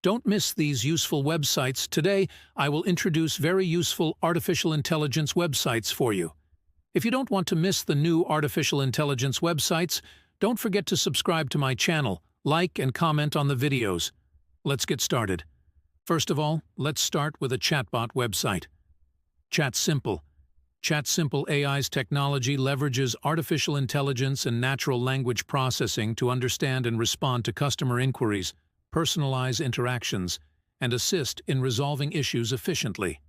Don't miss these useful websites. Today, I will introduce very useful artificial intelligence websites for you. If you don't want to miss the new artificial intelligence websites, don't forget to subscribe to my channel, like and comment on the videos. Let's get started. First of all, let's start with a chatbot website. Chatsimple. Chatsimple.ai's technology leverages artificial intelligence and natural language processing to understand and respond to customer inquiries, personalize interactions, and assist in resolving issues efficiently.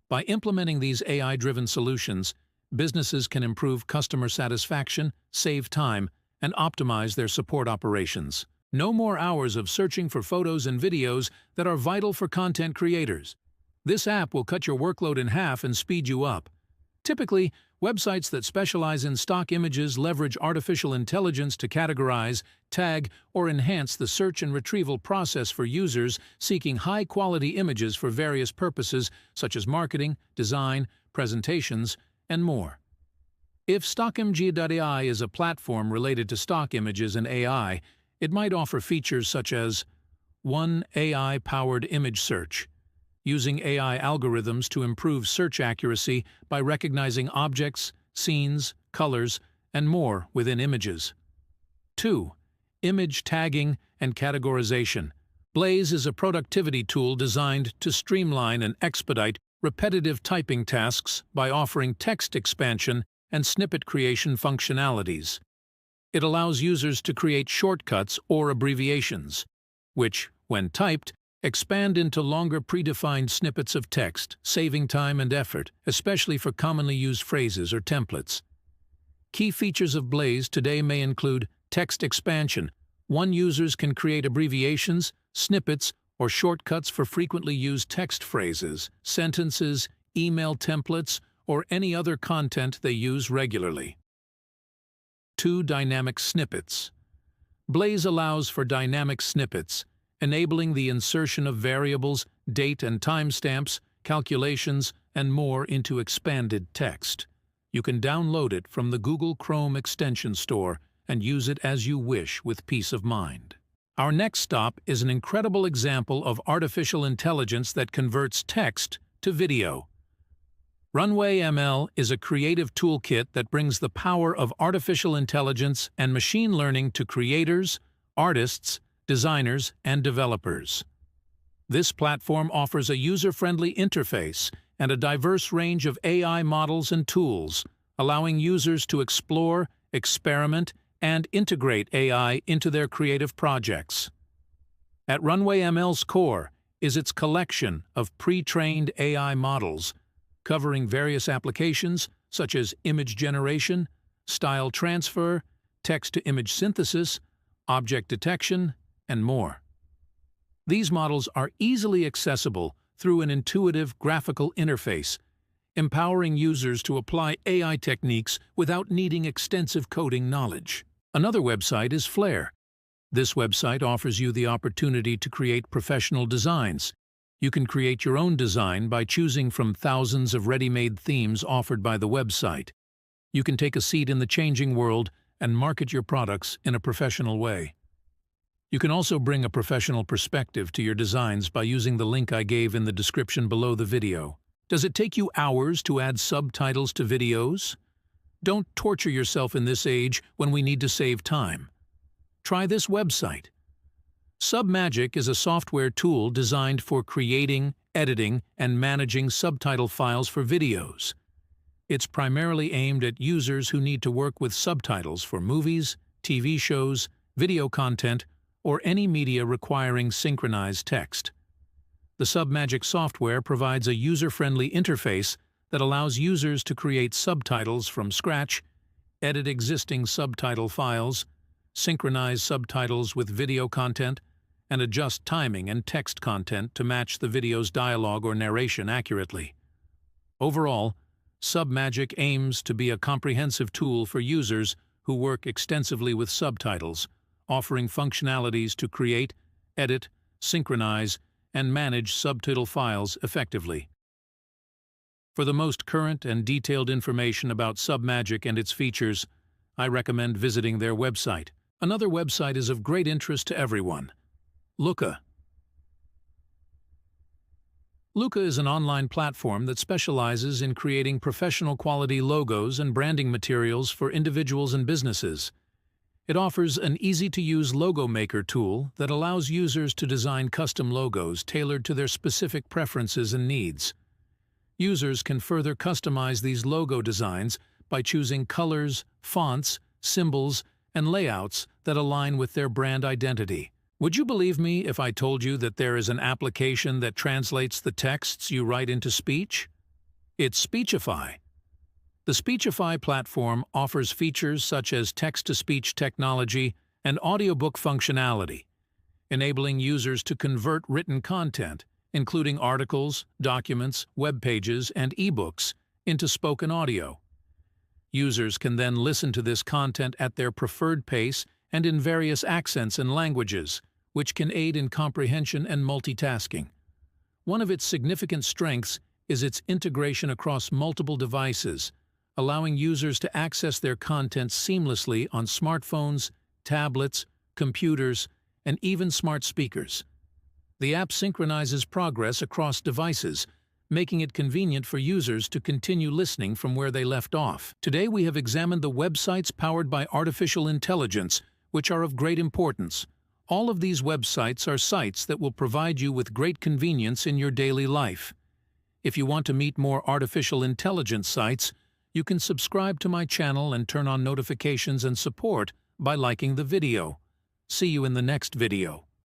By implementing these AI-driven solutions, businesses can improve customer satisfaction, save time, and optimize their support operations. No more hours of searching for photos and videos that are vital for content creators. This app will cut your workload in half and speed you up. Typically, websites that specialize in stock images leverage artificial intelligence to categorize, tag, or enhance the search and retrieval process for users seeking high-quality images for various purposes such as marketing, design, presentations, and more. If Stockimg.ai is a platform related to stock images and AI, it might offer features such as 1. AI-powered image search, using AI algorithms to improve search accuracy by recognizing objects, scenes, colors, and more within images. 2. Image tagging and categorization. Blaze is a productivity tool designed to streamline and expedite repetitive typing tasks by offering text expansion and snippet creation functionalities. It allows users to create shortcuts or abbreviations, which, when typed, expand into longer predefined snippets of text, saving time and effort, especially for commonly used phrases or templates. Key features of Blaze today may include text expansion. Users can create abbreviations, snippets, or shortcuts for frequently used text phrases, sentences, email templates, or any other content they use regularly. 2. Dynamic snippets. Blaze allows for dynamic snippets, enabling the insertion of variables, date and timestamps, calculations, and more into expanded text. You can download it from the Google Chrome extension store and use it as you wish with peace of mind. Our next stop is an incredible example of artificial intelligence that converts text to video. Runway ML is a creative toolkit that brings the power of artificial intelligence and machine learning to creators, artists, designers, and developers. This platform offers a user-friendly interface and a diverse range of AI models and tools, allowing users to explore, experiment, and integrate AI into their creative projects. At Runway ML's core is its collection of pre-trained AI models, covering various applications such as image generation, style transfer, text-to-image synthesis, object detection, and more. These models are easily accessible through an intuitive graphical interface, empowering users to apply AI techniques without needing extensive coding knowledge. Another website is Flair. This website offers you the opportunity to create professional designs. You can create your own design by choosing from thousands of ready-made themes offered by the website. You can take a seat in the changing world and market your products in a professional way. You can also bring a professional perspective to your designs by using the link I gave in the description below the video. Does it take you hours to add subtitles to videos? Don't torture yourself in this age when we need to save time. Try this website. Submagic is a software tool designed for creating, editing, and managing subtitle files for videos. It's primarily aimed at users who need to work with subtitles for movies, TV shows, video content, or any media requiring synchronized text. The Submagic software provides a user-friendly interface that allows users to create subtitles from scratch, edit existing subtitle files, synchronize subtitles with video content, and adjust timing and text content to match the video's dialogue or narration accurately. Overall, Submagic aims to be a comprehensive tool for users who work extensively with subtitles, offering functionalities to create, edit, synchronize, and manage subtitle files effectively. For the most current and detailed information about Submagic and its features, I recommend visiting their website. Another website is of great interest to everyone: Looka. Luca is an online platform that specializes in creating professional quality logos and branding materials for individuals and businesses. It offers an easy-to-use logo maker tool that allows users to design custom logos tailored to their specific preferences and needs. Users can further customize these logo designs by choosing colors, fonts, symbols, and layouts that align with their brand identity. Would you believe me if I told you that there is an application that translates the texts you write into speech? It's Speechify. The Speechify platform offers features such as text-to-speech technology and audiobook functionality, enabling users to convert written content, including articles, documents, web pages, and ebooks, into spoken audio. Users can then listen to this content at their preferred pace and in various accents and languages, which can aid in comprehension and multitasking. One of its significant strengths is its integration across multiple devices, allowing users to access their content seamlessly on smartphones, tablets, computers, and even smart speakers. The app synchronizes progress across devices, making it convenient for users to continue listening from where they left off. Today we have examined the websites powered by artificial intelligence, which are of great importance. All of these websites are sites that will provide you with great convenience in your daily life. If you want to meet more artificial intelligence sites, you can subscribe to my channel and turn on notifications and support by liking the video. See you in the next video.